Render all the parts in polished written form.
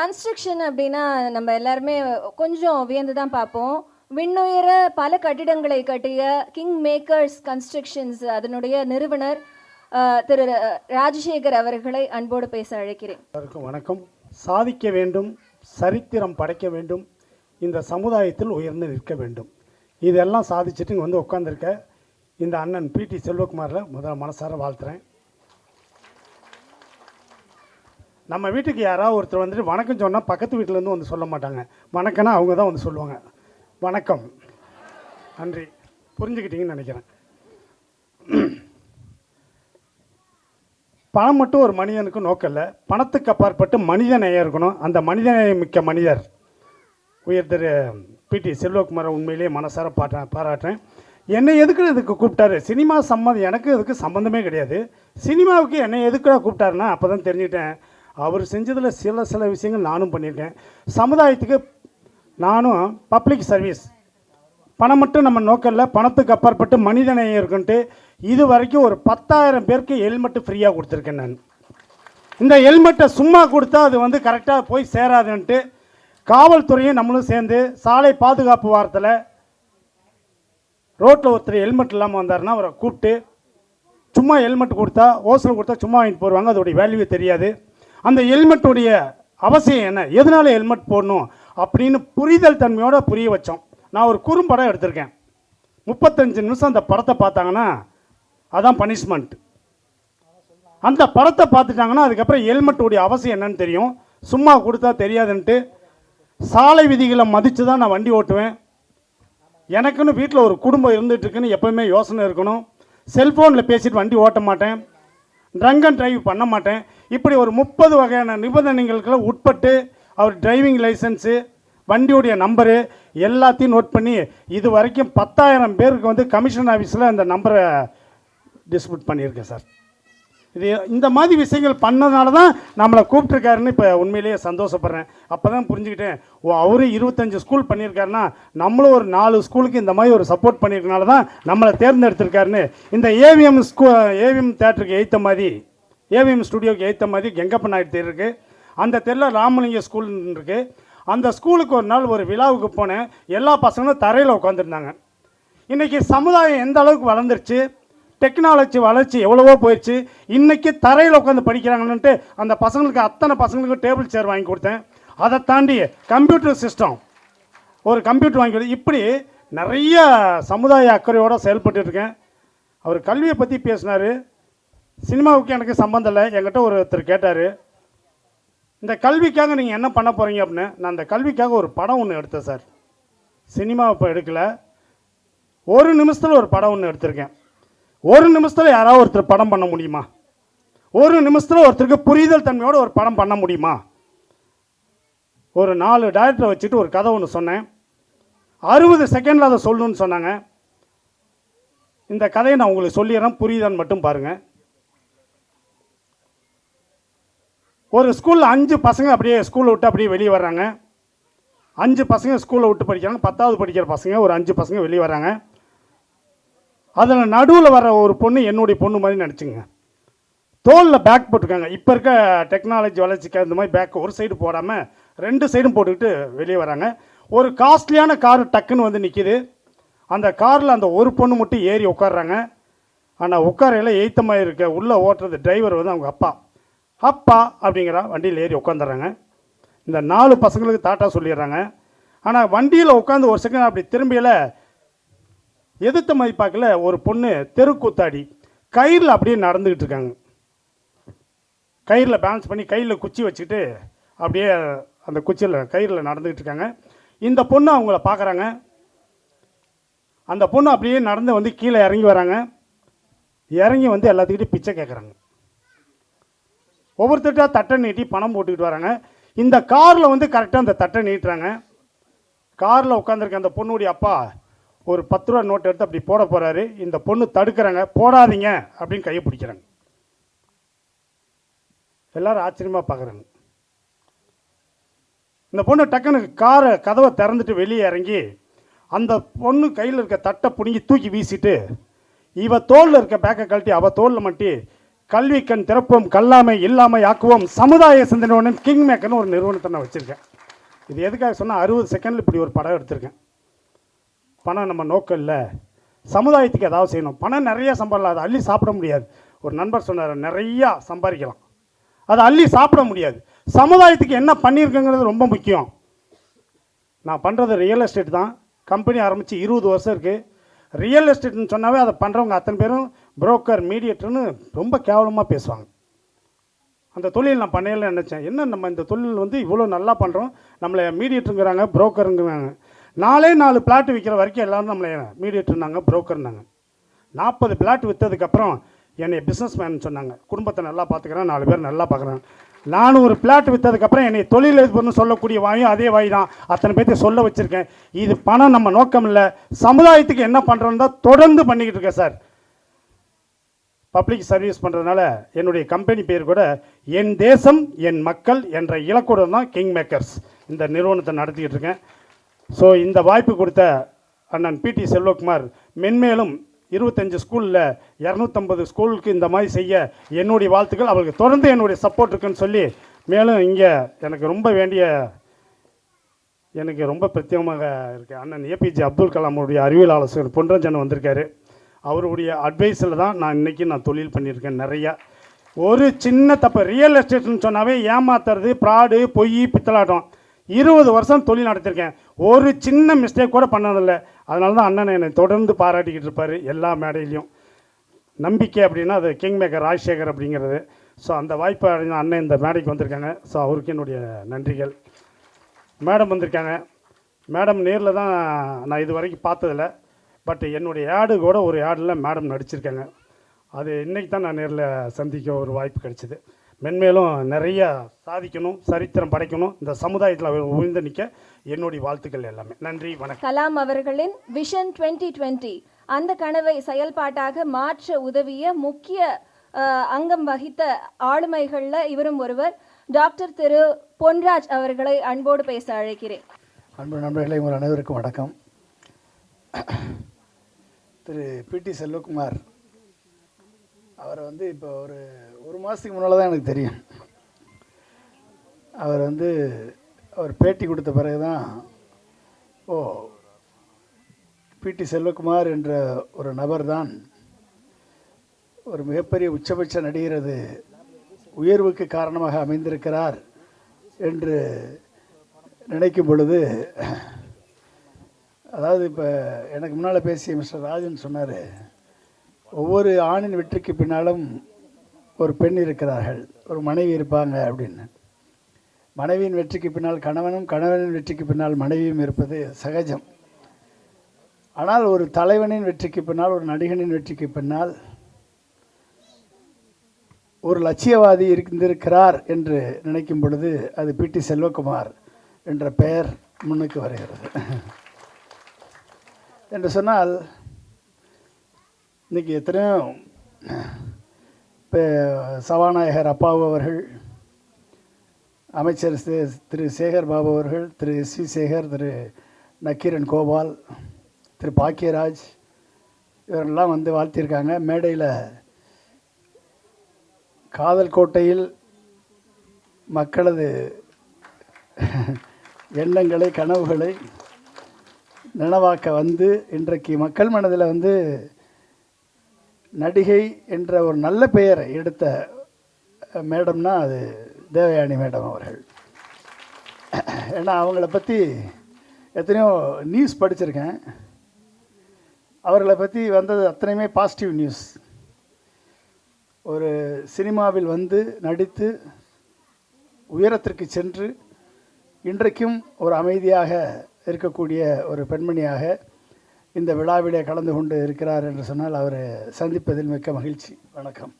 Construction அப்படின்னா நம்ம எல்லாருமே கொஞ்சம் வியந்து தான் பார்ப்போம். விண்ணுயர பல கட்டிடங்களை கட்டிய கிங் மேக்கர்ஸ் கன்ஸ்ட்ரக்ஷன்ஸ் அதனுடைய நிறுவனர் திரு ராஜசேகர் அவர்களை அன்போடு பேச அழைக்கிறேன். வணக்கம். சாதிக்க வேண்டும், சரித்திரம் படைக்க வேண்டும், இந்த சமுதாயத்தில் உயர்ந்து நிற்க வேண்டும். இதெல்லாம் சாதிச்சுட்டு இங்கே வந்து உட்காந்துருக்க இந்த அண்ணன் பிடி செல்வகுமாரில் முதல்ல மனசார வாழ்த்துறேன். நம்ம வீட்டுக்கு யாராவது ஒருத்தர் வந்துட்டு வணக்கம் சொன்னால் பக்கத்து வீட்டிலேருந்து வந்து சொல்ல மாட்டாங்க. வணக்கம்னா அவங்க தான் வந்து சொல்லுவாங்க. வணக்கம், நன்றி, புரிஞ்சுக்கிட்டீங்கன்னு நினைக்கிறேன். பணம் மட்டும் ஒரு மனிதனுக்கு நோக்கம் இல்லை, பணத்துக்கு அப்பாற்பட்டு மனித நேயம் இருக்கணும். அந்த மனித நேயம் மிக்க மனிதர் உயர் திரு பிடி செல்வகுமாரை உண்மையிலேயே மனசார பாராட்டுறேன். என்னை எதுக்கு இதுக்கு கூப்பிட்டாரு? சினிமா சம்மந்தம் எனக்கு இதுக்கு சம்மந்தமே கிடையாது. சினிமாவுக்கு என்னை எதுக்குடா கூப்பிட்டாருன்னா அப்போ தான் தெரிஞ்சுக்கிட்டேன் அவர் செஞ்சதில் சில விஷயங்கள் நானும் பண்ணியிருக்கேன். சமுதாயத்துக்கு நானும் பப்ளிக் சர்வீஸ், பணம் மட்டும் நம்ம நோக்கம் இல்லை, பணத்துக்கு அப்பாற்பட்டு மனித நேயம் இருக்குன்ட்டு இது வரைக்கும் ஒரு 10,000 பேருக்கு ஹெல்மெட்டு ஃப்ரீயாக கொடுத்துருக்கேன். நான் இந்த ஹெல்மெட்டை சும்மா கொடுத்தா அது வந்து கரெக்டாக போய் சேராதுன்ட்டு காவல்துறையும் நம்மளும் சேர்ந்து சாலை பாதுகாப்பு வாரத்தில் ரோட்டில் ஒருத்தர் ஹெல்மெட் இல்லாமல் வந்தார்னா அவரை கூப்பிட்டு சும்மா ஹெல்மெட் கொடுத்தா, ஓசல் கொடுத்தா சும்மா வாங்கிட்டு போடுவாங்க, அதோடைய வேல்யூ தெரியாது. அந்த ஹெல்மெட்டுடைய அவசியம் என்ன, எதனால ஹெல்மெட் போடணும் அப்படின்னு புரிதல் தன்மையோடு புரிய வச்சோம். நான் ஒரு குறும்படம் எடுத்திருக்கேன். 35 நிமிஷம் அந்த படத்தை பார்த்தாங்கன்னா அதான் பனிஷ்மெண்ட். அந்த படத்தை பார்த்துட்டாங்கன்னா அதுக்கப்புறம் ஹெல்மெட்டுடைய அவசியம் என்னன்னு தெரியும். சும்மா கொடுத்தா தெரியாதுன்ட்டு சாலை விதிகளை மதித்து தான் நான் வண்டி ஓட்டுவேன். எனக்குன்னு வீட்டில் ஒரு குடும்பம் இருந்துகிட்ருக்குன்னு எப்போவுமே யோசனை இருக்கணும். செல்ஃபோனில் பேசிட்டு வண்டி ஓட்ட மாட்டேன், ட்ரங்க் அண்ட் டிரைவ் பண்ண மாட்டேன். இப்படி ஒரு 30 வகையான நிபந்தனைகளுக்கெல்லாம் உட்பட்டு அவர் டிரைவிங் லைசன்ஸு, வண்டியுடைய நம்பரு எல்லாத்தையும் நோட் பண்ணி இது வரைக்கும் 10,000 பேருக்கு வந்து கமிஷன் ஆஃபீஸில் அந்த நம்பரை டிஸ்ட்ரிபியூட் பண்ணியிருக்கேன் சார். இது இந்த மாதிரி விஷயங்கள் பண்ணதுனால தான் நம்மளை கூப்பிட்ருக்காருன்னு இப்போ உண்மையிலேயே சந்தோஷப்படுறேன். அப்போ தான் புரிஞ்சுக்கிட்டேன், அவரு 25 ஸ்கூல் பண்ணியிருக்காருன்னா நம்மளும் ஒரு 4 ஸ்கூலுக்கு இந்த மாதிரி ஒரு சப்போர்ட் பண்ணியிருக்கனால தான் நம்மளை தேர்ந்தெடுத்திருக்காருன்னு. இந்த ஏவிஎம் தேட்டருக்கு ஏற்ற மாதிரி, ஏவிஎம் ஸ்டுடியோக்கு ஏற்ற மாதிரி கெங்கப்ப நாயுடு தேர் இருக்குது. அந்த தெருவில் ராமலிங்க ஸ்கூல் இருக்குது. அந்த ஸ்கூலுக்கு ஒரு நாள் ஒரு விழாவுக்கு போனேன். எல்லா பசங்களும் தரையில் உட்காந்துருந்தாங்க. இன்றைக்கி சமுதாயம் எந்த அளவுக்கு வளர்ந்துருச்சு, டெக்னாலஜி வளர்ச்சி எவ்வளவோ போயிடுச்சு. இன்றைக்கி தரையில் உட்காந்து படிக்கிறாங்கன்ட்டு அந்த பசங்களுக்கு அத்தனை பசங்களுக்கும் டேபிள் சேர் வாங்கி கொடுத்தேன். அதை தாண்டி கம்ப்யூட்டர் சிஸ்டம், ஒரு கம்ப்யூட்டர் வாங்கி கொடுத்தேன். இப்படி நிறைய சமுதாய அக்கறையோடு செயல்பட்டுருக்கேன். அவர் கல்வியை பற்றி பேசினார். சினிமாவுக்கு எனக்கு சம்மந்தம் இல்லை. என்கிட்ட ஒருத்தர் கேட்டார், இந்த கல்விக்காக நீங்கள் என்ன பண்ண போகிறீங்க அப்படின்னு. நான் அந்த கல்விக்காக ஒரு படம் ஒன்று எடுத்தேன் சார். சினிமாவை இப்போ எடுக்கலை, ஒரு நிமிஷத்தில் ஒரு படம் ஒன்று எடுத்திருக்கேன். ஒரு நிமிஷத்தில் யாராவது ஒருத்தர் படம் பண்ண முடியுமா? ஒரு நிமிஷத்தில் ஒருத்தருக்கு புரிதல் தன்மையோடு ஒரு படம் பண்ண முடியுமா? ஒரு 4 டைரக்டரை வச்சுட்டு ஒரு கதை ஒன்று சொன்னேன். 60 செகண்டில் அதை சொல்லணும்னு சொன்னாங்க. இந்த கதையை நான் உங்களுக்கு சொல்லிடுறேன், புரியுதான்னு மட்டும் பாருங்கள். ஒரு ஸ்கூலில் 5 பசங்க அப்படியே ஸ்கூலை விட்டு அப்படியே வெளியே வர்றாங்க. 5 பசங்க ஸ்கூலை விட்டு படிக்கிறாங்க. 10வது படிக்கிற பசங்க ஒரு 5 பசங்க வெளியே வராங்க. அதில் நடுவில் வர ஒரு பொண்ணு என்னுடைய பொண்ணு மாதிரி நினச்சிங்க. தோலில் பேக் போட்டிருக்காங்க. இப்போ இருக்க டெக்னாலஜி வளர்ச்சிக்கு அந்த மாதிரி பேக் ஒரு சைடு போடாமல் 2 சைடும் போட்டுக்கிட்டு வெளியே வராங்க. ஒரு காஸ்ட்லியான கார் டக்குன்னு வந்து நிற்கிது. அந்த காரில் அந்த ஒரு பொண்ணு மட்டும் ஏறி உட்காடுறாங்க. ஆனால் உட்காரையில் எய்த்தமாக இருக்க உள்ளே ஓட்டுறது டிரைவர் வந்து அவங்க அப்பா. அப்பா அப்படிங்கிறா வண்டியில் ஏறி உட்காந்துடுறாங்க. இந்த 4 பசங்களுக்கு டாட்டா சொல்லிடுறாங்க. ஆனால் வண்டியில் உட்காந்து ஒரு செகண்ட் அப்படி திரும்பியில் எதிர்த்த மாதிரி பார்க்கல ஒரு பொண்ணு தெருக்கூத்தாடி கயிறில் அப்படியே நடந்துக்கிட்டு இருக்காங்க. கயிறில் பேலன்ஸ் பண்ணி கையில் குச்சி வச்சுக்கிட்டு அப்படியே அந்த குச்சியில் கயிறில் நடந்துக்கிட்டு இருக்காங்க. இந்த பொண்ணு அவங்கள பார்க்குறாங்க. அந்த பொண்ணு அப்படியே நடந்து வந்து கீழே இறங்கி வராங்க. இறங்கி வந்து எல்லாத்துக்கிட்டையும் பிச்சை கேட்குறாங்க. ஒவ்வொருத்தர்கிட்ட தட்டை நீட்டி பணம் போட்டுக்கிட்டு வராங்க. இந்த காரில் வந்து கரெக்டாக அந்த தட்டை நீட்டுறாங்க. காரில் உட்காந்துருக்க அந்த பொண்ணுடைய அப்பா ஒரு 10 ரூபா நோட்டு எடுத்து அப்படி போட போகிறாரு. இந்த பொண்ணு தடுக்கிறாங்க. போடாதீங்க அப்படின்னு கையை பிடிக்கிறாங்க. எல்லாரும் ஆச்சரியமாக பார்க்குறாங்க. இந்த பொண்ணு டக்குன்னு கதவை திறந்துட்டு வெளியே இறங்கி அந்த பொண்ணு கையில் இருக்க தட்டை பிடுங்கி தூக்கி வீசிட்டு இவ தோளில் இருக்க பேக்கை கழட்டி அவள் தோளில் மாட்டி கல்வி கண் திறப்போம், கல்லாமை இல்லாமை ஆக்குவோம், சமுதாய சிந்தனையுடன் கிங் மேக்கர்னு ஒரு நிறுவனத்தை நான் வச்சுருக்கேன். இது எதுக்காக சொன்னால் 60 செகண்டில் இப்படி ஒரு படம் எடுத்திருக்கேன். பணம் நம்ம நோக்கம் இல்லை, சமுதாயத்துக்கு ஏதாவது செய்யணும். பணம் நிறைய சம்பாதிக்கலாம், அதை அள்ளி சாப்பிட முடியாது. ஒரு நண்பர் சொன்னார், நிறையா சம்பாதிக்கலாம், அதை அள்ளி சாப்பிட முடியாது. சமுதாயத்துக்கு என்ன பண்ணியிருக்குங்கிறது ரொம்ப முக்கியம். நான் பண்ணுறது ரியல் எஸ்டேட் தான். கம்பெனி ஆரம்பித்து 20 வருஷம் இருக்குது. ரியல் எஸ்டேட்னு சொன்னாவே அதை பண்ணுறவங்க அத்தனை பேரும் புரோக்கர், மீடியேட்டர்னு ரொம்ப கேவலமாக பேசுவாங்க. அந்த தொழில் நான் பண்ணையில் நினச்சேன், என்ன நம்ம இந்த தொழில் வந்து இவ்வளோ நல்லா பண்ணுறோம், நம்மளை மீடியேட்டருங்கிறாங்க, புரோக்கருங்கிறாங்க. 4 பிளாட் விற்கிற வரைக்கும் எல்லோரும் நம்மளை மீடியேட்டர்னாங்க, புரோக்கர்னாங்க. 40 பிளாட் விற்றதுக்கப்புறம் என்னை பிஸ்னஸ் மேன் சொன்னாங்க. குடும்பத்தை நல்லா பார்த்துக்கிறேன், 4 பேர் நல்லா பார்க்குறேன். 400 பிளாட் விற்றதுக்கப்புறம் என்னை தொழிலதிபர்னு சொல்லக்கூடிய வாயும் அதே வாய் தான். அத்தனை பேர்த்தை சொல்ல வச்சுருக்கேன். இது பணம் நம்ம நோக்கம் இல்லை, சமுதாயத்துக்கு என்ன பண்ணுறோன்னு தான் தொடர்ந்து பண்ணிக்கிட்டு இருக்கேன் சார். பப்ளிக் சர்வீஸ் பண்ணுறதுனால என்னுடைய கம்பெனி பேர் கூட என் தேசம் என் மக்கள் என்ற இலக்குடன் தான் கிங் மேக்கர்ஸ் இந்த நிறுவனத்தை நடத்திக்கிட்டு இருக்கேன். ஸோ இந்த வாய்ப்பு கொடுத்த அண்ணன் பிடி செல்வகுமார் மென்மேலும் 25 ஸ்கூலில் 250 ஸ்கூலுக்கு இந்த மாதிரி செய்ய என்னுடைய வாழ்த்துக்கள். அவர்களுக்கு தொடர்ந்து என்னுடைய சப்போர்ட் இருக்குன்னு சொல்லி, மேலும் இங்கே எனக்கு ரொம்ப பிரத்யேகமாக இருக்கு, அண்ணன் ஏபிஜே அப்துல் கலாமுடைய அறிவியல் ஆலோசகர் பொன்ரஞ்சன் வந்திருக்காரு. அவருடைய அட்வைஸில் தான் நான் தொழில் பண்ணியிருக்கேன். நிறையா ஒரு சின்ன தப்பு, ரியல் எஸ்டேட்னு சொன்னாவே ஏமாத்துறது, ப்ராடு, பொய், பித்தலாட்டம். 20 வருஷம் தொழில் நடத்திருக்கேன், ஒரு சின்ன மிஸ்டேக் கூட பண்ணதில்லை. அதனால தான் அண்ணன் என்னை தொடர்ந்து பாராட்டிக்கிட்டு இருப்பார் எல்லா மேடையிலையும். நம்பிக்கை அப்படின்னா அது கிங் மேக்கர் ராஜசேகர் அப்படிங்கிறது. ஸோ அந்த வாய்ப்பை அடைஞ்ச அண்ணன் இந்த மேடைக்கு வந்திருக்காங்க. ஸோ அவருக்கு என்னுடைய நன்றிகள். மேடம் வந்திருக்காங்க. மேடம் நேரில் தான் நான் இது வரைக்கும் பார்த்ததில்ல, பட் என்னுடைய ஆடு கூட ஒரு ஆடில் மேடம் நடிச்சிருக்காங்க. அது இன்றைக்கி தான் நான் நேரில் சந்திக்க ஒரு வாய்ப்பு கிடைச்சிது. மென்மேலும் நிறைய சாதிக்கணும், சரித்திரம் படைக்கணும், இந்த சமுதாயத்தில் உயர்ந்து நிற்க என்னுடைய வாழ்த்துக்கள் எல்லாமே. நன்றி, வணக்கம். கலாம் அவர்களின் விஷன் 2020 அந்த கனவை செயல்பாட்டாக மாற்ற உதவிய முக்கிய அங்கம் வகித்த ஆளுமைகளில் இவரும் ஒருவர். டாக்டர் திரு பொன்ராஜ் அவர்களை அன்போடு பேச அழைக்கிறேன். அன்பு நண்பர்களே, உங்கள் அனைவருக்கும் வணக்கம். திரு பிடி செல்வகுமார் அவரை வந்து இப்போ ஒரு மாதத்துக்கு முன்னால் தான் எனக்கு தெரியும். அவர் பேட்டி கொடுத்த பிறகு தான், பிடி செல்வகுமார் என்ற ஒரு நபர் தான் ஒரு மிகப்பெரிய உச்சபட்ச நடிகரது உயர்வுக்கு காரணமாக அமைந்திருக்கிறார் என்று நினைக்கும் பொழுது, அதாவது இப்போ எனக்கு முன்னால் பேசிய மிஸ்டர் ராஜன் சொன்னார், ஒவ்வொரு ஆணின் வெற்றிக்கு பின்னாலும் ஒரு பெண் இருக்கிறார்கள், ஒரு மனைவி இருப்பாங்க அப்படின்னு. மனைவியின் வெற்றிக்கு பின்னால் கணவனும், கணவனின் வெற்றிக்கு பின்னால் மனைவியும் இருப்பது சகஜம். ஆனால் ஒரு தலைவனின் வெற்றிக்கு பின்னால், ஒரு நடிகனின் வெற்றிக்கு பின்னால் ஒரு லட்சியவாதி இருந்திருக்கிறார் என்று நினைக்கும் பொழுது அது பிடி செல்வகுமார் என்ற பெயர் முன்னுக்கு வருகிறது. என்று சொன்னால் இன்றைக்கி எத்தனையோ இப்போ சபாநாயகர் அப்பாவு அவர்கள், அமைச்சர் திரு சேகர் பாபு அவர்கள், திரு எஸ்.வி. சேகர், திரு நக்கீரன் கோபால், திரு பாக்கியராஜ் இவரெல்லாம் வந்து வாழ்த்தியிருக்காங்க. மேடையில் காதல் கோட்டையில் மக்களது எண்ணங்களை, கனவுகளை நனவாக்க வந்து இன்றைக்கு மக்கள் மனதில் வந்து நடிகை என்ற ஒரு நல்ல பெயரை எடுத்த மேடம்னா அது தேவயானி மேடம் அவர்கள். ஏன்னா அவங்கள பற்றி எத்தனையோ நியூஸ் படிச்சிருக்கேன். அவர்களை பற்றி வந்தது அத்தனையுமே பாசிட்டிவ் நியூஸ். ஒரு சினிமாவில் வந்து நடித்து உயரத்திற்கு சென்று இன்றைக்கும் ஒரு அமைதியாக இருக்கக்கூடிய ஒரு பெண்மணியாக இந்த விழாவிலே கலந்து கொண்டு இருக்கிறார் என்று சொன்னால் அவரை சந்திப்பதில் மிக்க மகிழ்ச்சி. வணக்கம்.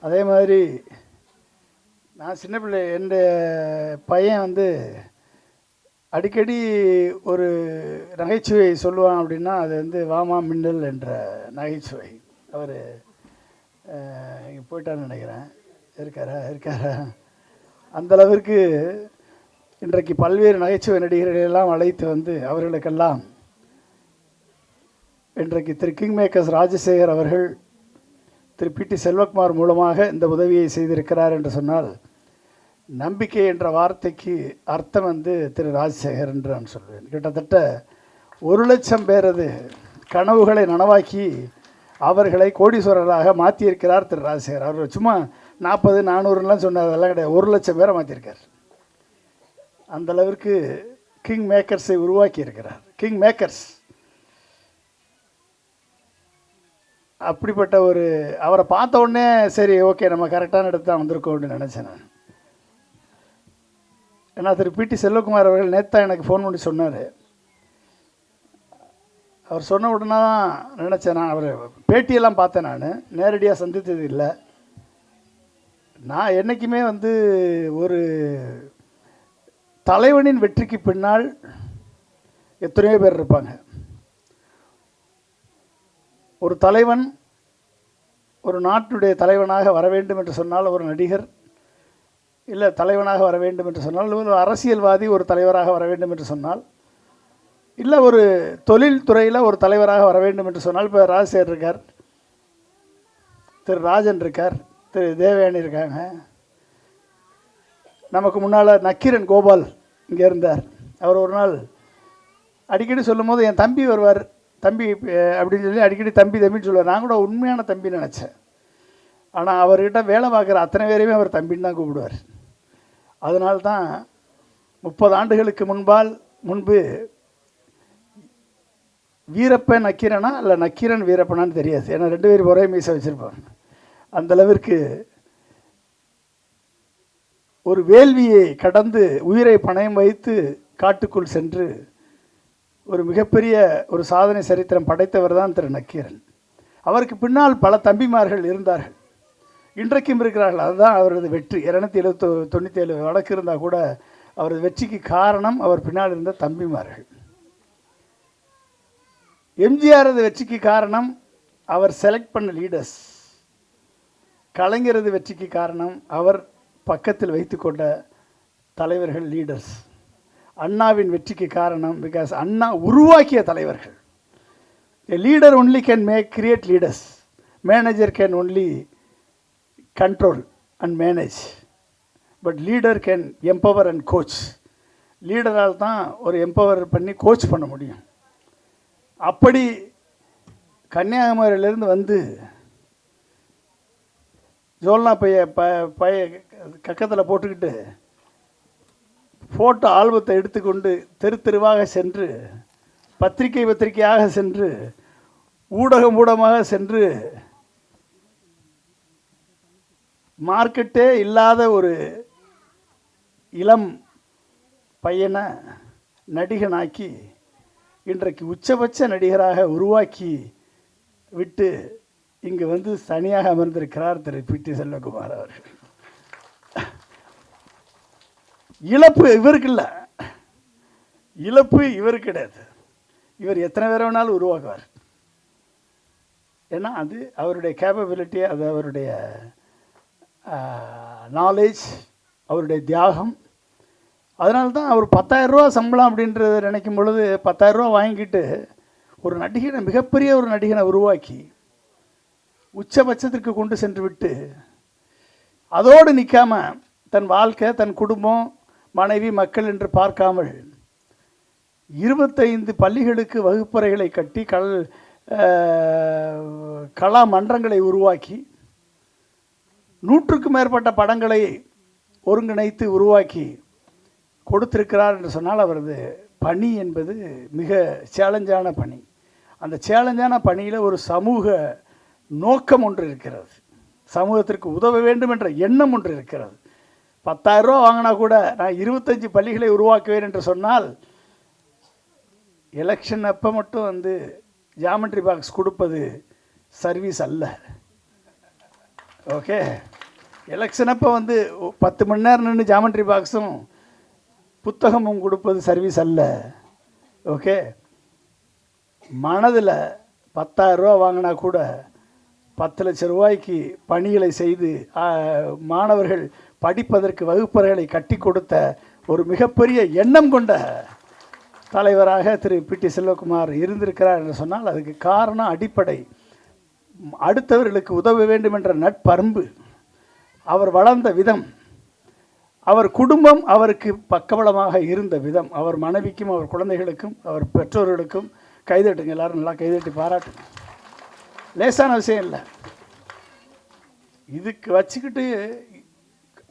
அதே மாதிரி நான் சின்ன பிள்ளை, என்னுடைய பையன் வந்து அடிக்கடி ஒரு நகைச்சுவை சொல்லுவான் அப்படின்னா அது வந்து வாமா மின்னல் என்ற நகைச்சுவை. அவர் இங்கே போயிட்டான்னு நினைக்கிறேன், இருக்காரா அந்தளவிற்கு இன்றைக்கு பல்வேறு நகைச்சுவை நடிகர்களெல்லாம் அழைத்து வந்து அவர்களுக்கெல்லாம் இன்றைக்கு திரு கிங் மேக்கர்ஸ் ராஜசேகர் அவர்கள் திரு பிடி செல்வகுமார் மூலமாக இந்த உதவியை செய்திருக்கிறார் என்று சொன்னால், நம்பிக்கை என்ற வார்த்தைக்கு அர்த்தம் வந்து திரு ராஜசேகர் என்று நான் சொல்வேன். கிட்டத்தட்ட 1,00,000 பேரது கனவுகளை நனவாக்கி அவர்களை கோடீஸ்வரராக மாற்றியிருக்கிறார் திரு ராஜசேகர். அவர் சும்மா 40, 400லாம் சொன்னார், அதெல்லாம் கிடையாது. 1,00,000 பேரை மாற்றிருக்கார். அந்த அளவிற்கு கிங் மேக்கர்ஸை உருவாக்கி இருக்கிறார். King makers. அப்படிப்பட்ட ஒரு அவரை பார்த்த உடனே சரி ஓகே நம்ம கரெக்டான இடத்து தான் வந்திருக்கோம் அப்படின்னு நினச்சேன் நான். ஏன்னா திரு பிடி செல்வகுமார் அவர்கள் நேற்று எனக்கு ஃபோன் பண்ணி சொன்னார். அவர் சொன்ன உடனே தான் நினச்சேன். நான் அவர் பேட்டியெல்லாம் பார்த்தேன், நான் நேரடியாக சந்தித்தது இல்லை. நான் என்றைக்குமே வந்து ஒரு தலைவனின் வெற்றிக்கு பின்னால் எத்தனையோ பேர் இருப்பாங்க. ஒரு தலைவன் ஒரு நாட்டுடைய தலைவனாக வர வேண்டும் என்று சொன்னால் ஒரு நடிகர், இல்லை தலைவனாக வர வேண்டும் என்று சொன்னால் ஒரு அரசியல்வாதி ஒரு தலைவராக வர வேண்டும் என்று சொன்னால், இல்லை ஒரு தொழில்துறையில் ஒரு தலைவராக வர வேண்டும் என்று சொன்னால், இப்போ ராஜசேகர் இருக்கார், திரு ராஜன் இருக்கார், திரு தேவயானி இருக்காங்க. நமக்கு முன்னால் நக்கீரன் கோபால் இங்கே இருந்தார். அவர் ஒரு நாள் அடிக்கடி சொல்லும் போது என் தம்பி வருவார், தம்பி அப்படின்னு சொல்லி அடிக்கடி தம்பி தம்பின்னு சொல்லுவார். நான் கூட உண்மையான தம்பின்னு நினச்சேன். ஆனால் அவர்கிட்ட வேலை பார்க்குற அத்தனை பேரையுமே அவர் தம்பின்னு தான் கூப்பிடுவார். அதனால்தான் 30 ஆண்டுகளுக்கு முன்பு வீரப்பன் நக்கீரனா இல்லை நக்கீரன் வீரப்பனான்னு தெரியாது, ஏன்னா 2 பேரும் ஒரே மீசை வச்சுருப்பாங்க. அந்தளவிற்கு ஒரு வேள்வியை கடந்து உயிரை பணயம் வைத்து காட்டுக்குள் சென்று ஒரு மிகப்பெரிய ஒரு சாதனை சரித்திரம் படைத்தவர் தான் திரு நக்கீரன். அவருக்கு பின்னால் பல தம்பிமார்கள் இருந்தார்கள், இன்றைக்கும் இருக்கிறார்கள். அதுதான் அவரது வெற்றி. 297 வழக்கு இருந்தால் கூட அவரது வெற்றிக்கு காரணம் அவர் பின்னால் இருந்த தம்பிமார்கள். எம்ஜிஆரது வெற்றிக்கு காரணம் அவர் செலக்ட் பண்ண லீடர்ஸ். கலைஞரது வெற்றிக்கு காரணம் அவர் பக்கத்தில் வைத்து கொண்ட தலைவர்கள், லீடர்ஸ். அண்ணாவின் வெற்றிக்கு காரணம் பிகாஸ் அண்ணா உருவாக்கிய தலைவர்கள். A leader only can create leaders. Manager can only control and manage. But leader can empower and coach. லீடரால் தான் ஒரு எம்பவர் பண்ணி கோச் பண்ண முடியும். அப்படி கன்னியாகுமரியிலேருந்து வந்து ஜோல்னா பைய கக்கத்தில் போட்டுக்கிட்டு ஃபோட்டோ ஆல்பத்தை எடுத்துக்கொண்டு தெருவாக சென்று பத்திரிகையாக சென்று ஊடகமாக சென்று மார்க்கெட்டே இல்லாத ஒரு இளம் பையனை நடிகனாக்கி இன்றைக்கு உச்சபட்ச நடிகராக உருவாக்கி விட்டு இங்கு வந்து தனியாக அமர்ந்திருக்கிறார் திரு பிடி செல்வகுமார் அவர்கள். இழப்பு இவருக்கு இல்லை, இழப்பு இவருக்கு கிடையாது. இவர் எத்தனை பேரை வேணாலும் உருவாக்குவார். ஏன்னா அது அவருடைய கேப்பபிலிட்டி, அது அவருடைய நாலேஜ், அவருடைய தியாகம். அதனால்தான் அவர் 10,000 ரூபா சம்பளம் அப்படின்றத நினைக்கும் பொழுது 10,000 ரூபா வாங்கிட்டு ஒரு நடிகனை, மிகப்பெரிய ஒரு நடிகனை உருவாக்கி உச்சபட்சத்திற்கு கொண்டு சென்று விட்டு அதோடு நிற்காம தன் வாழ்க்கை, தன் குடும்பம், மனைவி, மக்கள் என்று பார்க்காமல் 25 பள்ளிகளுக்கு வகுப்பறைகளை கட்டி கலா மன்றங்களை உருவாக்கி 100க்கும் மேற்பட்ட படங்களை ஒருங்கிணைத்து உருவாக்கி கொடுத்திருக்கிறார் என்று சொன்னால் அவரது பணி என்பது மிக சேலஞ்சான பணி. அந்த சேலஞ்சான பணியில் ஒரு சமூக நோக்கம் ஒன்று இருக்கிறது, சமூகத்திற்கு உதவ வேண்டும் என்ற எண்ணம் ஒன்று இருக்கிறது. 10,000 ரூபா வாங்கினா கூட நான் 25 பள்ளிகளை உருவாக்குவேன் என்று சொன்னால், எலெக்ஷன் அப்போ மட்டும் வந்து ஜாமெட்ரி பாக்ஸ் கொடுப்பது சர்வீஸ் அல்ல. ஓகே, எலெக்ஷன் அப்போ வந்து 10 மணி நேரம் நின்று ஜாமெட்ரி பாக்ஸும் புத்தகமும் கொடுப்பது சர்வீஸ் அல்ல. ஓகே, மனதில் 10,000 ரூபா வாங்கினா கூட 10 லட்சம் ரூபாய்க்கு பணிகளை செய்து மாணவர்கள் படிப்பதற்கு வகுப்பறைகளை கட்டி கொடுத்த ஒரு மிகப்பெரிய எண்ணம் கொண்ட தலைவராக திரு பிடி செல்வகுமார் இருந்திருக்கிறார் என்று சொன்னால் அதுக்கு காரணம், அடிப்படை அடுத்தவர்களுக்கு உதவ வேண்டும் என்ற நட்பண்பு, அவர் வளர்ந்த விதம், அவர் குடும்பம் அவருக்கு பக்கபலமாக இருந்த விதம், அவர் மனைவிக்கும் அவர் குழந்தைகளுக்கும் அவர் பெற்றோர்களுக்கும் கைதட்டுங்க, எல்லாரும் நல்லா கைதட்டி பாராட்டுங்க. லேசான விஷயம் இல்லை. இதுக்கு வச்சுக்கிட்டு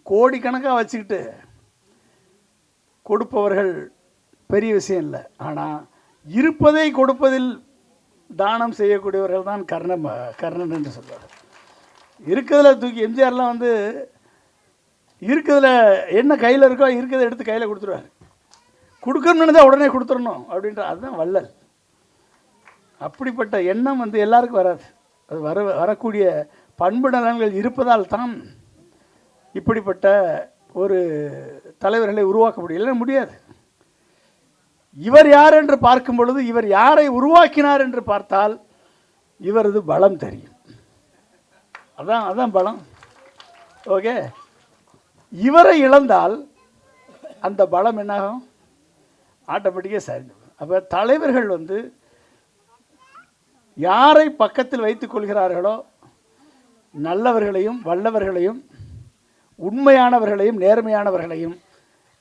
கோடிக்கணக்காக வச்சுக்கிட்டு கொடுப்பவர்கள் பெரிய விஷயம் இல்லை. ஆனால் இருப்பதை கொடுப்பதில் தானம் செய்யக்கூடியவர்கள் தான் கர்ணன் என்று சொல்வார். இருக்கிறதுல தூக்கி எம்ஜிஆர்லாம் வந்து இருக்கிறதுல என்ன கையில் இருக்கோ இருக்கிறத எடுத்து கையில் கொடுத்துருவார். கொடுக்கணும்னு தான் உடனே கொடுத்துடணும் அப்படின்ற அதுதான் வள்ளல். அப்படிப்பட்ட எண்ணம் வந்து எல்லாருக்கும் வராது. அது வரக்கூடிய பண்பு நலன்கள் இருப்பதால் தான் இப்படிப்பட்ட ஒரு தலைவர்களை உருவாக்க முடியல முடியாது. இவர் யார் என்று பார்க்கும் பொழுது, இவர் யாரை உருவாக்கினார் என்று பார்த்தால் இவரது பலம் தெரியும். அதான் பலம். ஓகே, இவரை இழந்தால் அந்த பலம் என்னாகும்? ஆட்டோமேட்டிக்காக சரிஞ்சு. அப்போ தலைவர்கள் வந்து யாரை பக்கத்தில் வைத்துக் கொள்கிறார்களோ, நல்லவர்களையும் வல்லவர்களையும் உண்மையானவர்களையும் நேர்மையானவர்களையும்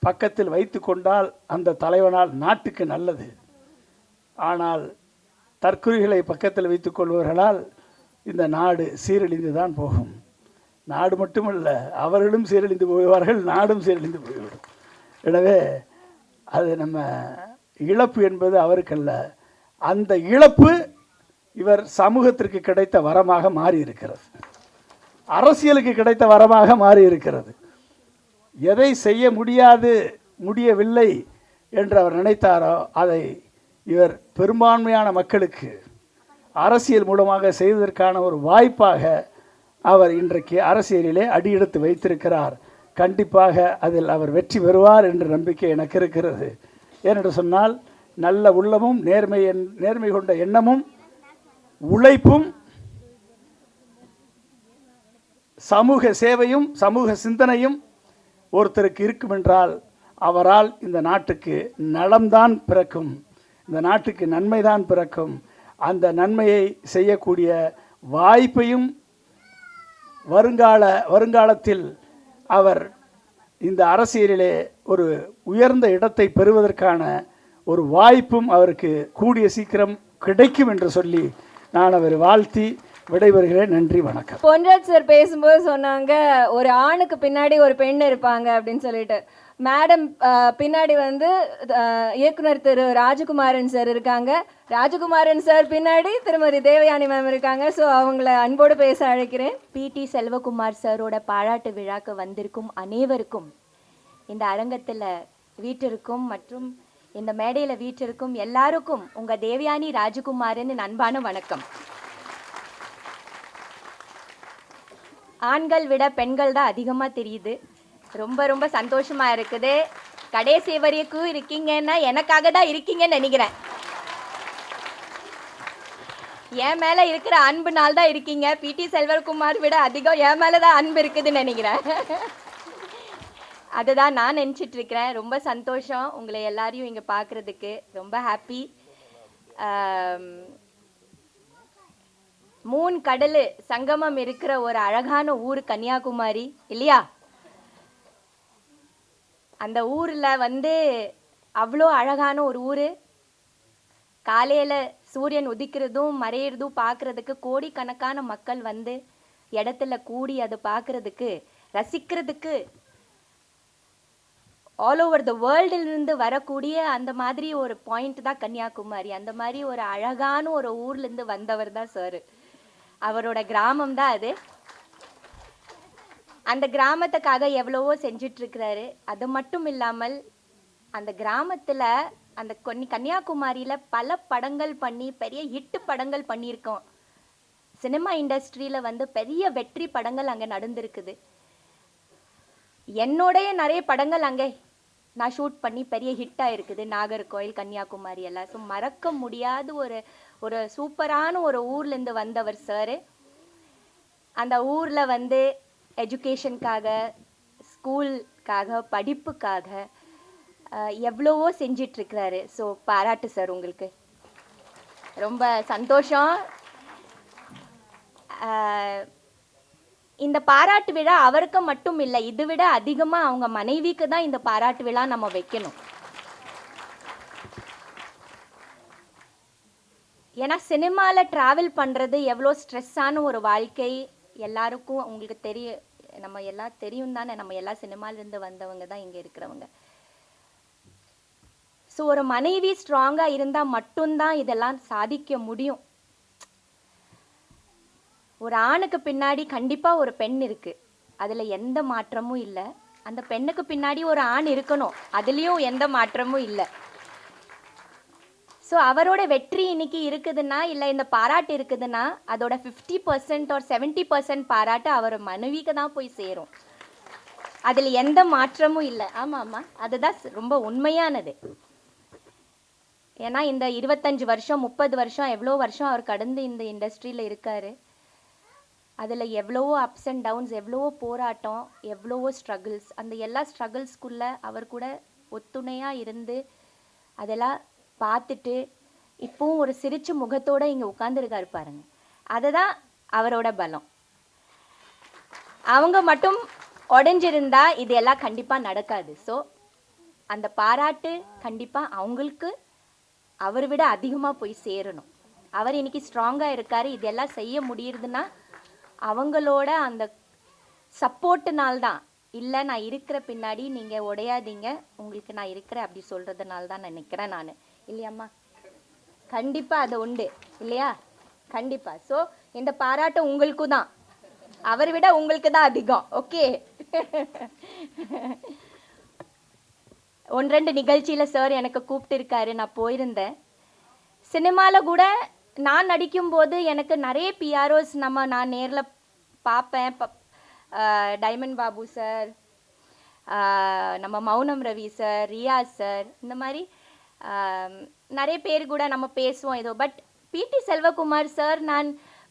பக்கத்தில் வைத்து கொண்டால் அந்த தலைவனால் நாட்டுக்கு நல்லது. ஆனால் தற்குறிகளை பக்கத்தில் வைத்துக் கொள்வர்களால் இந்த நாடு சீரழிந்து தான் போகும். நாடு மட்டுமல்ல, அவர்களும் சீரழிந்து போவார்கள், நாடும் சீரழிந்து போய்விடும். எனவே அது நம்ம இழப்பு என்பது அவருக்கல்ல. அந்த இழப்பு இவர் சமூகத்திற்கு கிடைத்த வரமாக மாறி இருக்கிறது, அரசியலுக்கு கிடைத்த வரமாக மாறி இருக்கிறது. எதை செய்ய முடியவில்லை என்று அவர் நினைத்தாரோ அதை இவர் பெரும்பான்மையான மக்களுக்கு அரசியல் மூலமாக செய்வதற்கான ஒரு வாய்ப்பாக அவர் இன்றைக்கு அரசியலிலே அடியெடுத்து வைத்திருக்கிறார். கண்டிப்பாக அதில் அவர் வெற்றி பெறுவார் என்ற நம்பிக்கை எனக்கு இருக்கிறது. ஏனென்று சொன்னால் நல்ல உள்ளமும் நேர்மை கொண்ட எண்ணமும் உழைப்பும் சமூக சேவையும் சமூக சிந்தனையும் ஒருத்தருக்கு இருக்கும் என்றால் அவரால் இந்த நாட்டுக்கு நலம்தான் பிறக்கும், இந்த நாட்டுக்கு நன்மைதான் பிறக்கும். அந்த நன்மையை செய்யக்கூடிய வாய்ப்பையும் வருங்காலத்தில் அவர் இந்த அரசியலிலே ஒரு உயர்ந்த இடத்தை பெறுவதற்கான ஒரு வாய்ப்பும் அவருக்கு கூடிய சீக்கிரம் கிடைக்கும் என்று சொல்லி நான் அவரை வாழ்த்தி விடைபெறுகிறேன். நன்றி, வணக்கம். பொன்ராஜ் சார் பேசும்போது சொன்னாங்க, ஒரு ஆணுக்கு பின்னாடி ஒரு பெண் இருப்பாங்க அப்படின்னு சொல்லிட்டு. மேடம் பின்னாடி வந்து இயக்குனர் திரு ராஜகுமாரன் சார் இருக்காங்க. ராஜகுமாரன் சார் பின்னாடி திருமதி தேவயானி மேம் இருக்காங்க. ஸோ அவங்கள அன்போடு பேச அழைக்கிறேன். பிடி செல்வகுமார் சாரோட பாராட்டு விழாக்கு வந்திருக்கும் அனைவருக்கும், இந்த அரங்கத்தில் வீட்டிற்கும் மற்றும் இந்த மேடையில் வீட்டிற்கும் எல்லாருக்கும் உங்கள் தேவயானி ராஜகுமாரன் அன்பான வணக்கம். ஆண்கள் விட பெண்கள் தான் அதிகமாக தெரியுது. ரொம்ப ரொம்ப சந்தோஷமாக இருக்குது. கடைசி வரைக்கும் இருக்கீங்கன்னா எனக்காக தான் இருக்கீங்கன்னு நினைக்கிறேன். என் மேலே இருக்கிற அன்புனால தான் இருக்கீங்க. பிடி செல்வகுமார் விட அதிகம் என் மேலே தான் அன்பு இருக்குதுன்னு நினைக்கிறேன். அதுதான் நான் நினச்சிட்டு இருக்கிறேன். ரொம்ப சந்தோஷம் உங்களை எல்லாரையும் இங்கே பார்க்குறதுக்கு. ரொம்ப ஹாப்பி. 3 கடல் சங்கமம் இருக்கிற ஒரு அழகான ஊர் கன்னியாகுமரி இல்லையா? அந்த ஊரில் வந்து அவ்வளோ அழகான ஒரு ஊர். காலையில் சூரியன் உதிக்கிறதும் மறையிறதும் பார்க்குறதுக்கு கோடிக்கணக்கான மக்கள் வந்து இடத்துல கூடி அதை பார்க்குறதுக்கு ரசிக்கிறதுக்கு ஆல் ஓவர் த வேர்ல்டிலிருந்து வரக்கூடிய அந்த மாதிரி ஒரு பாயிண்ட் தான் கன்னியாகுமரி. அந்த மாதிரி ஒரு அழகான ஒரு ஊர்லேருந்து வந்தவர் தான் சார். அவரோட கிராமம் தான் அது. அந்த கிராமத்துக்காக எவ்வளவோ செஞ்சிட்ருக்கிறாரு. அது மட்டும் இல்லாமல் அந்த கிராமத்தில் அந்த கன்னியாகுமரியில் பல படங்கள் பண்ணி பெரிய ஹிட்டு படங்கள் பண்ணியிருக்கோம். சினிமா இண்டஸ்ட்ரியில் வந்து பெரிய வெற்றி படங்கள் அங்கே நடந்திருக்குது. என்னோடைய நிறைய படங்கள் அங்கே நான் ஷூட் பண்ணி பெரிய ஹிட்டாக இருக்குது. நாகர்கோயில், கன்னியாகுமரி எல்லாம். ஸோ மறக்க முடியாத ஒரு சூப்பரான ஒரு ஊர்லேருந்து வந்தவர் சார். அந்த ஊரில் வந்து எஜுகேஷனுக்காக, ஸ்கூலுக்காக, படிப்புக்காக எவ்வளவோ செஞ்சிட்ருக்கிறாரு. ஸோ பாராட்டு சார் உங்களுக்கு. ரொம்ப சந்தோஷம். இந்த பாராட்டு விழா அவருக்கு மட்டும் இல்லை, இது விட அதிகமாக அவங்க மனைவிக்கு தான் இந்த பாராட்டு விழா நம்ம வைக்கணும். ஏன்னா சினிமாவில் ட்ராவல் பண்ணுறது எவ்வளோ ஸ்ட்ரெஸ்ஸான ஒரு வாழ்க்கை எல்லாருக்கும் உங்களுக்கு நம்ம எல்லாம் தெரியும் தானே. நம்ம எல்லாம் சினிமாலேருந்து வந்தவங்க தான் இங்கே இருக்கிறவங்க. ஸோ ஒரு மனைவி ஸ்ட்ராங்காக இருந்தால் மட்டும்தான் இதெல்லாம் சாதிக்க முடியும். ஒரு ஆணுக்கு பின்னாடி கண்டிப்பாக ஒரு பெண் இருக்குது, அதில் எந்த மாற்றமும் இல்லை. அந்த பெண்ணுக்கு பின்னாடி ஒரு ஆண் இருக்கணும், அதுலேயும் எந்த மாற்றமும் இல்லை. ஸோ அவரோட வெற்றி இன்னைக்கு இருக்குதுன்னா, இல்லை இந்த பாராட்டு இருக்குதுன்னா, அதோட 50% or 70% பாராட்டு அவர் மனைவிக்கு தான் போய் சேரும். அதில் எந்த மாற்றமும் இல்லை. ஆமாம் ஆமாம், அதுதான் ரொம்ப உண்மையானது. ஏன்னா இந்த 25 வருஷம் 30 வருஷம் எவ்வளோ வருஷம் அவர் கடந்து இந்த இண்டஸ்ட்ரியில் இருக்காரு. அதில் எவ்வளவோ அப்ஸ் அண்ட் டவுன்ஸ், எவ்வளவோ போராட்டம், எவ்வளவோ ஸ்ட்ரகிள்ஸ். அந்த எல்லா ஸ்ட்ரகிள்ஸ்குள்ளே அவர் கூட ஒத்துணையாக இருந்து அதெல்லாம் பார்த்துட்டு இப்போவும் ஒரு சிரிச்ச முகத்தோடு இங்கே உட்காந்துருக்காரு பாருங்க. அதுதான் அவரோட பலம். அவங்க மட்டும் உடஞ்சிருந்தா இது எல்லாம் கண்டிப்பாக நடக்காது. ஸோ அந்த பாராட்டு கண்டிப்பாக அவங்களுக்கு அவரை விட அதிகமாக போய் சேரணும். அவர் இன்னைக்கு ஸ்ட்ராங்காக இருக்காரு, இதெல்லாம் செய்ய முடியுதுன்னா அவங்களோட அந்த சப்போர்ட்டுனால்தான். இல்லை நான் இருக்கிற பின்னாடி நீங்கள் உடையாதீங்க, உங்களுக்கு நான் இருக்கிறேன் அப்படி சொல்கிறதுனால தான் நினைக்கிறேன் நான். இல்லையாம்மா? கண்டிப்பாக அது உண்டு இல்லையா? கண்டிப்பாக. ஸோ இந்த பாராட்டு உங்களுக்கும் தான், அவரை விட உங்களுக்கு தான் அதிகம். ஓகே. 1-2 நிகழ்ச்சியில் சார் எனக்கு கூப்பிட்டு இருக்காரு, நான் போயிருந்தேன். சினிமாவில் கூட நான் நடிக்கும்போது எனக்கு நிறைய பிஆர்ஓஸ் நான் நேரில் பார்ப்பேன். டைமண்ட் பாபு சார், நம்ம மௌனம் ரவி சார், ரியாஸ் சார், இந்த மாதிரி நிறைய பேர் கூட நம்ம பேசுவோம் ஏதோ. பட் பிடி செல்வகுமார் சார் நான்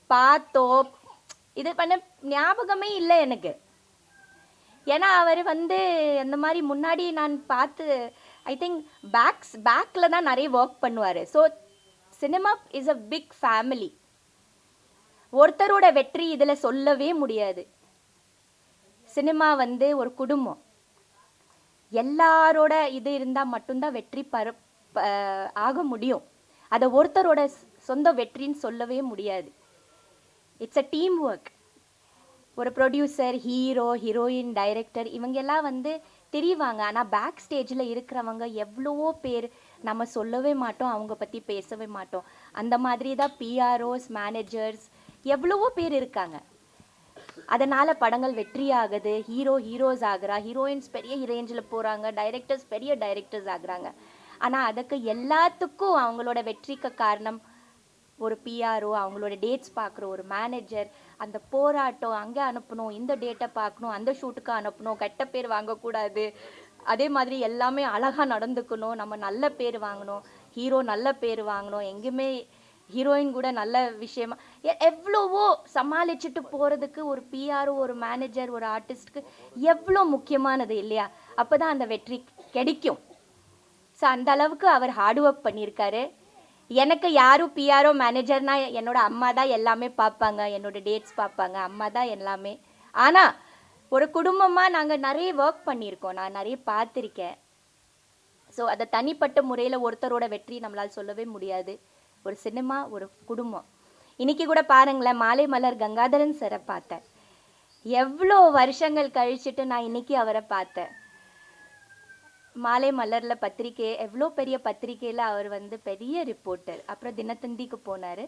பார்த்தோம் இது பண்ண ஞாபகமே இல்லை எனக்கு. ஏன்னா அவர் அந்த மாதிரி முன்னாடி நான் பார்த்து ஐ திங்க் பேக்கில் தான் நிறைய ஒர்க் பண்ணுவார். So cinema is a big family. ஒருத்தரோட வெற்றி இதில் சொல்லவே முடியாது. சினிமா ஒரு குடும்பம், எல்லாரோட இது இருந்தால் மட்டும்தான் வெற்றி ஆக முடியும். அதை ஒருத்தரோட சொந்த வெற்றின்னு சொல்லவே முடியாது. It's a team work. ஒரு ப்ரொடியூசர், ஹீரோ, ஹீரோயின், டைரக்டர் இவங்கெல்லாம் தெரிவாங்க. ஆனால் பேக் ஸ்டேஜில் இருக்கிறவங்க எவ்வளவோ பேர் நம்ம சொல்லவே மாட்டோம், அவங்க பற்றி பேசவே மாட்டோம். அந்த மாதிரி தான் பிஆர்ஓஸ், மேனேஜர்ஸ் எவ்வளவோ பேர் இருக்காங்க. அதனால் படங்கள் வெற்றி ஆகுது, ஹீரோஸ் ஆகுறா, ஹீரோயின்ஸ் பெரிய ரேஞ்சில் போகிறாங்க, டைரக்டர்ஸ் பெரிய டைரக்டர்ஸ் ஆகுறாங்க. ஆனால் அதுக்கு எல்லாத்துக்கும் அவங்களோட வெற்றிக்கு காரணம் ஒரு பிஆர்ஓ, அவங்களோட டேட்ஸ் பார்க்குற ஒரு மேனேஜர், அந்த போராட்டம், அங்கே அனுப்பணும், இந்த டேட்டை பார்க்கணும், அந்த ஷூட்டுக்கு அனுப்பணும், கெட்ட பேர் வாங்கக்கூடாது, அதே மாதிரி எல்லாமே அழகாக நடந்துக்கணும், நம்ம நல்ல பேர் வாங்கணும், ஹீரோ நல்ல பேர் வாங்கணும், எங்கேயுமே ஹீரோயின் கூட நல்ல விஷயமா எவ்வளவோ சமாளிச்சுட்டு போகிறதுக்கு ஒரு பிஆர்ஓ, ஒரு மேனேஜர், ஒரு ஆர்டிஸ்ட்க்கு எவ்வளோ முக்கியமானது இல்லையா? அப்போ தான் அந்த வெற்றி கிடைக்கும். ஸோ அந்த அளவுக்கு அவர் ஹார்ட் ஒர்க் பண்ணியிருக்காரு. எனக்கு யாரும் பிஆர்ஓ, மேனேஜர்னா என்னோட அம்மா தான் எல்லாமே பார்ப்பாங்க, என்னோட டேட்ஸ் பார்ப்பாங்க, அம்மா தான் எல்லாமே. ஆனால் ஒரு குடும்பமாக நாங்கள் நிறைய ஒர்க் பண்ணியிருக்கோம், நான் நிறைய பார்த்துருக்கேன். ஸோ அதை தனிப்பட்ட முறையில் ஒருத்தரோட வெற்றி நம்மளால் சொல்லவே முடியாது. ஒரு சினிமா, ஒரு குடும்பம். இன்னைக்கு கூட பாருங்களேன், மாலை மலர் கங்காதரன் சாரை பார்த்தேன். எவ்வளோ வருஷங்கள் கழிச்சுட்டு நான் இன்னைக்கு அவரை பார்த்தேன். மாலை மலரில் பத்திரிக்கை, எவ்வளோ பெரிய பத்திரிக்கையில் அவர் பெரிய ரிப்போர்ட்டர், அப்புறம் தினத்தந்திக்கு போனார்.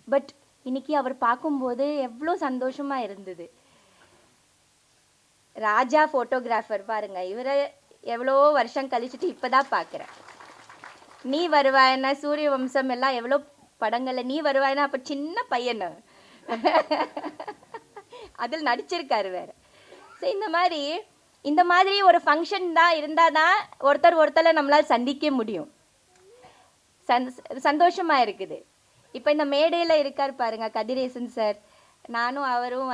பட் இன்னைக்கு அவர் பார்க்கும்போது எவ்வளோ சந்தோஷமாக இருந்தது. ராஜா ஃபோட்டோகிராஃபர் பாருங்க, இவரை எவ்வளோ வருஷம் கழிச்சுட்டு இப்போ தான் பார்க்குறேன். நீ வருவாய்னா, சூரிய வம்சம் எல்லாம் எவ்வளோ படங்களில் நீ வருவாய்னா அப்போ சின்ன பையனு அதில் நடிச்சிருக்காரு வேறு. ஸோ இந்த மாதிரி ஒரு ஃபங்க்ஷன் தான் இருந்தால் தான் ஒருத்தரை நம்மளால் சந்திக்க முடியும். சந்தோஷமாக இருக்குது. இப்போ இந்த மேடையில் இருக்கார் பாருங்க கதிரேசன் சார், நானும் அவரும்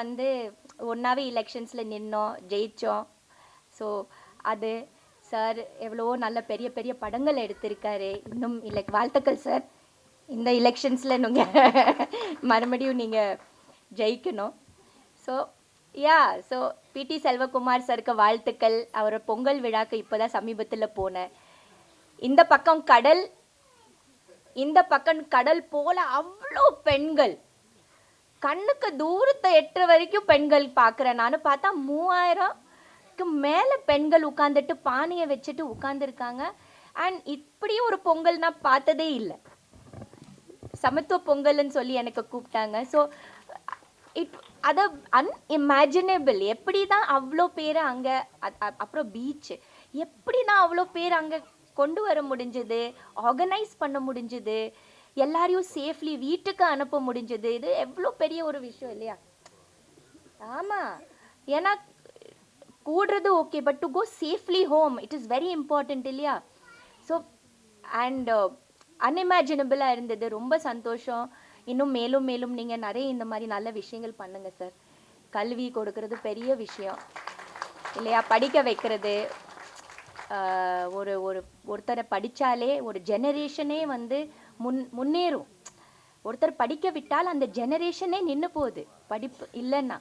ஒன்றாவே எலெக்ஷன்ஸில் நின்னோம், ஜெயித்தோம். ஸோ அது சார் எவ்வளவோ நல்ல பெரிய பெரிய படங்கள் எடுத்திருக்காரு. இன்னும் வாழ்த்துக்கள் சார். இந்த எலெக்ஷன்ஸில் நீங்கள் மறுபடியும் நீங்கள் ஜெயிக்கணும். ஸோ ஸோ பிடி செல்வகுமார் சருக்கு வாழ்த்துக்கள். அவர் பொங்கல் விழாக்கு இப்போ தான் சமீபத்தில் போனேன். இந்த பக்கம் கடல், இந்த பக்கம் கடல் போல அவ்வளோ பெண்கள், கண்ணுக்கு தூரத்தை எட்டுற வரைக்கும் பெண்கள் பார்க்குறேன். நான் பார்த்தா 3000க்கு மேலே பெண்கள் உட்காந்துட்டு பானையை வச்சுட்டு உட்காந்துருக்காங்க. அண்ட் இப்படி ஒரு பொங்கல் நான் பார்த்ததே இல்லை. சமத்துவ பொங்கல்னு சொல்லி எனக்கு கூப்பிட்டாங்க. ஸோ அது அன்இமேஜினபிள். எப்படி தான் அவ்வளோ பேரை அங்கே, அப்புறம் பீச், எப்படி தான் அவ்வளோ பேர் அங்கே கொண்டு வர முடிஞ்சது, ஆர்கனைஸ் பண்ண முடிஞ்சது, எல்லாரையும் சேஃப்லி வீட்டுக்கு அனுப்ப முடிஞ்சது. இது எவ்வளோ பெரிய ஒரு விஷயம் இல்லையா? ஆமாம், ஏன்னா கூடுறது okay, but to go safely home it is very important இல்லையா? ஸோ அண்ட் அன்இமேஜினபிளாக இருந்தது. ரொம்ப சந்தோஷம். இன்னும் மேலும் மேலும் நீங்கள் நிறைய இந்த மாதிரி நல்ல விஷயங்கள் பண்ணுங்கள் சார். கல்வி கொடுக்கறது பெரிய விஷயம் இல்லையா? படிக்க வைக்கிறது, ஒருத்தரை படித்தாலே ஒரு ஜெனரேஷனே வந்து முன்னேறும். ஒருத்தர் படிக்க விட்டால் அந்த ஜெனரேஷனே நின்று போகுது படிப்பு இல்லைன்னா.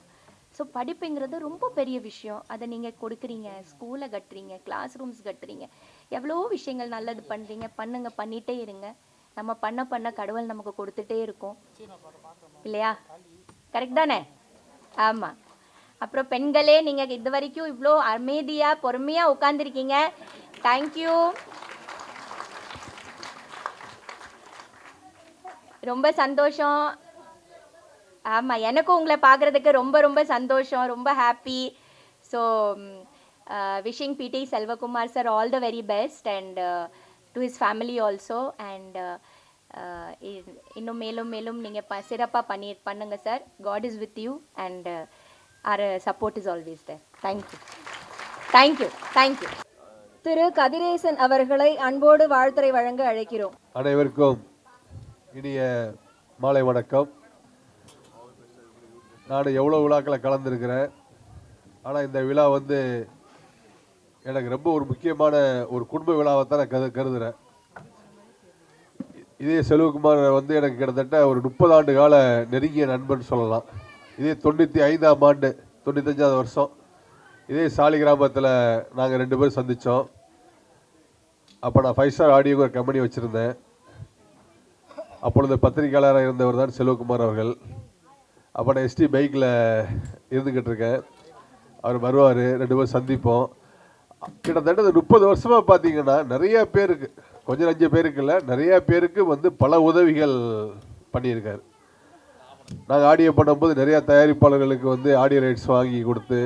ஸோ படிப்புங்கிறது ரொம்ப பெரிய விஷயம். அதை நீங்கள் கொடுக்குறீங்க, ஸ்கூலை கட்டுறீங்க, கிளாஸ் ரூம்ஸ் கட்டுறீங்க, எவ்வளோ விஷயங்கள் நல்லது பண்ணுறீங்க. பண்ணிகிட்டே இருங்க. நம்ம பண்ண கடவுள் நமக்கு கொடுத்துட்டே இருக்கும் இல்லையா? கரெக்ட் தானே? ஆமாம். அப்புறம் பெண்களே, நீங்கள் இது வரைக்கும் இவ்வளோ அமைதியாக பொறுமையாக உட்காந்துருக்கீங்க. தேங்க்யூ. ரொம்ப சந்தோஷம். ஆமாம், எனக்கும் உங்களை பார்க்குறதுக்கு ரொம்ப ரொம்ப சந்தோஷம், ரொம்ப happy. So wishing PT Selvakumar sir all the very best and to his family also. And இன்னும் மேலும் மேலும் நீங்கள் சிறப்பாக பண்ணுங்கள் sir. God is with you and our support is always there. Thank you. Thank you. Thank you. திரு கதிரேசன் அவர்களை அன்போடு வாழ்த்துரை வழங்க அழைக்கிறோம். அனைவருக்கும் இனிய மாலை வணக்கம். நான் எவ்வளோ விழாக்களை கலந்துருக்கிறேன். ஆனால் இந்த விழா வந்து எனக்கு ரொம்ப ஒரு முக்கியமான ஒரு குடும்ப விழாவை தான் நான் கருதுகிறேன். இதே செல்வகுமார் வந்து எனக்கு கிட்டத்தட்ட ஒரு 30 ஆண்டு கால நெருங்கிய நண்பன் சொல்லலாம். இதே 95ஆம் ஆண்டு 95ஆவது வருஷம் இதே சாலி கிராமத்தில் நாங்கள் 2 பேரும் சந்தித்தோம். அப்போ நான் 5 ஸ்டார் ஆடியோ ஒரு கம்பெனி வச்சுருந்தேன். அப்பொழுது பத்திரிகையாளராக இருந்தவர் தான் செல்வகுமார் அவர்கள். அப்போ நான் எஸ்டி பைக்கில் இருந்துக்கிட்டு இருக்கேன். அவர் வருவார், 2 பேரும் சந்திப்போம். கிட்டத்தட்ட 30 வருஷமாக பார்த்தீங்கன்னா நிறைய பேருக்கு, கொஞ்சம் 5 பேருக்கு இல்லை, நிறைய பேருக்கு வந்து பல உதவிகள் பண்ணியிருக்காரு. நாங்கள் ஆடியோ பண்ணும்போது நிறையா தயாரிப்பாளர்களுக்கு வந்து ஆடியோ ரைட்ஸ் வாங்கி கொடுத்து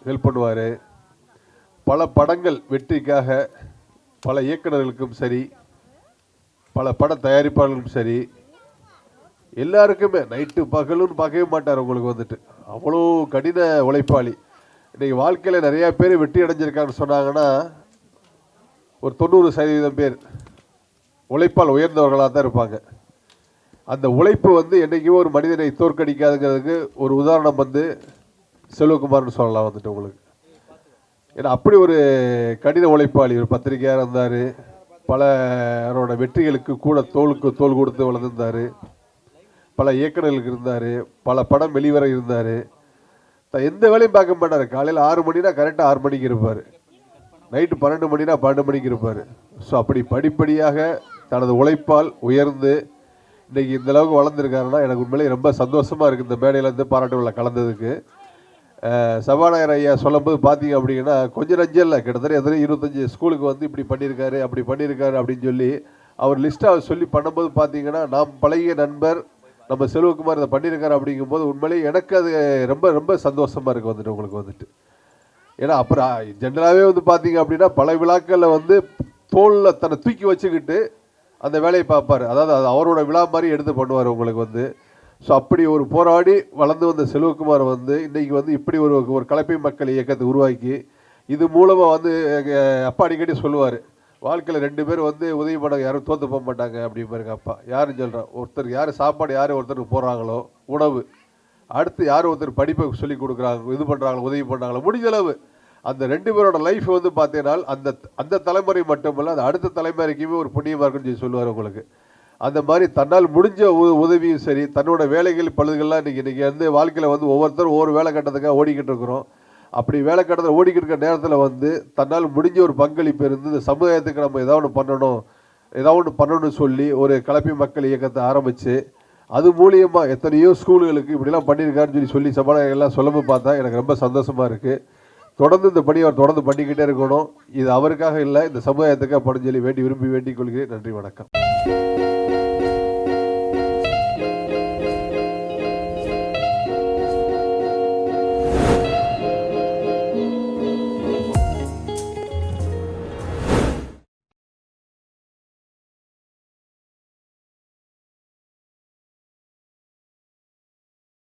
ஹெல்ப் பண்ணுவார். பல படங்கள் வெற்றிக்காக பல இயக்குநர்களுக்கும் சரி, பல பட தயாரிப்பாளர்களுக்கும் சரி, எல்லாருக்குமே நைட்டு பகலுன்னு பார்க்கவே மாட்டார். உங்களுக்கு வந்துட்டு அவ்வளோ கடின உழைப்பாளி. இன்றைக்கி வாழ்க்கையில் நிறையா பேர் வெற்றி அடைஞ்சிருக்காங்கன்னு சொன்னாங்கன்னா ஒரு 90% பேர் உழைப்பால் உயர்ந்தவர்களாக தான் இருப்பாங்க. அந்த உழைப்பு வந்து என்றைக்குமே ஒரு மனிதனை தோற்கடிக்காதுங்கிறதுக்கு ஒரு உதாரணம் வந்து செல்வகுமார்னு சொல்லலாம் வந்துட்டு உங்களுக்கு. ஏன்னா அப்படி ஒரு கடின உழைப்பாளி, ஒரு பத்திரிகையாக இருந்தார். பலரோட வெற்றிகளுக்கு கூட தோளுக்கு தோல் கொடுத்து வளர்ந்துருந்தார். பல இயக்குநர்களுக்கு இருந்தார். பல படம் வெளிவர இருந்தார். எந்த வேலையும் பார்க்க மாட்டார். காலையில் 6 மணினா கரெக்டாக 6 மணிக்கு இருப்பார். நைட்டு 12 மணினா 12 மணிக்கு இருப்பார். ஸோ அப்படி படிப்படியாக தனது உழைப்பால் உயர்ந்து இன்றைக்கி இந்த அளவுக்கு வளர்ந்துருக்காருன்னா எனக்கு உண்மையிலே ரொம்ப சந்தோஷமாக இருக்குது. இந்த மேடையிலேருந்து பாராட்டு விழா கலந்ததுக்கு சபாநாயகர் ஐயா சொல்லும்போது பார்த்தீங்க அப்படின்னா கொஞ்சம் நஞ்சம் இல்லை, கிட்டத்தட்ட எத்தனை 25 ஸ்கூலுக்கு வந்து இப்படி பண்ணியிருக்காரு அப்படி பண்ணியிருக்காரு அப்படின்னு சொல்லி அவர் லிஸ்ட்டாக சொல்லி பண்ணும்போது பார்த்தீங்கன்னா நாம் பழகிய நண்பர் நம்ம செல்வகுமார் இதை பண்ணியிருக்காரு அப்படிங்கும்போது உண்மையிலேயே எனக்கு அது ரொம்ப ரொம்ப சந்தோஷமாக இருக்குது வந்துட்டு உங்களுக்கு வந்துட்டு. ஏன்னா அப்புறம் ஜென்ரலாகவே வந்து பார்த்தீங்க அப்படின்னா பல விழாக்களில் வந்து தோளில் தன்னை தூக்கி வச்சுக்கிட்டு அந்த வேலையை பார்ப்பார். அதாவது அது அவரோட விழா மாதிரி எடுத்து பண்ணுவார் உங்களுக்கு வந்து. ஸோ அப்படி ஒரு போராடி வளர்ந்து வந்த செல்வகுமார் வந்து இன்றைக்கி வந்து இப்படி ஒரு கலப்பை மக்கள் இயக்கத்தை உருவாக்கி இது மூலமாக வந்து அப்பா அடிக்கடி சொல்லுவார், வாழ்க்கையில் 2 பேர் வந்து உதவி பண்ண யாரும் தோற்று போக மாட்டாங்க அப்படிம்பாருங்க அப்பா. யாருன்னு சொல்கிறான், ஒருத்தர் யார் சாப்பாடு யார் ஒருத்தருக்கு போடுறாங்களோ உணவு, அடுத்து யார் ஒருத்தர் படிப்பை சொல்லி கொடுக்குறாங்க இது பண்ணுறாங்களோ உதவி பண்ணுறாங்களோ, முடிஞ்ச அளவு அந்த 2 பேரோட லைஃப் வந்து பார்த்தீங்கன்னா அந்த தலைமுறை மட்டுமல்ல அது அடுத்த தலைமுறைக்குமே ஒரு புண்ணியமாக இருக்குன்னு சொல்லி சொல்லுவார் உங்களுக்கு. அந்த மாதிரி தன்னால் முடிஞ்ச உதவியும் சரி, தன்னோட வேலைகள் பழுதுகள்லாம் இன்றைக்கி வந்து வாழ்க்கையில் வந்து ஒவ்வொருத்தரும் ஒவ்வொரு வேலை கட்டத்துக்காக ஓடிக்கிட்டு இருக்கிறோம். அப்படி வேலை கட்டத்தில் ஓடிக்கிட்டு இருக்கிற நேரத்தில் வந்து தன்னால் முடிஞ்ச ஒரு பங்களிப்பு இருந்து இந்த சமுதாயத்துக்கு நம்ம ஏதாவது ஒன்று பண்ணணும்னு சொல்லி ஒரு கலப்பி மக்கள் இயக்கத்தை ஆரம்பித்து அது மூலியமாக எத்தனையோ ஸ்கூலுகளுக்கு இப்படிலாம் பண்ணியிருக்காருன்னு சொல்லி சபாநாயகர்லாம் சொல்லவும் பார்த்தா எனக்கு ரொம்ப சந்தோஷமாக இருக்குது. தொடர்ந்து இந்த பணி அவர் தொடர்ந்து பண்ணிக்கிட்டே இருக்கணும். இது அவருக்காக இல்லை, இந்த சமுதாயத்துக்காக பணிஞ்சொல்லி விரும்பி வேண்டிக் கொள்கிறேன். நன்றி, வணக்கம்.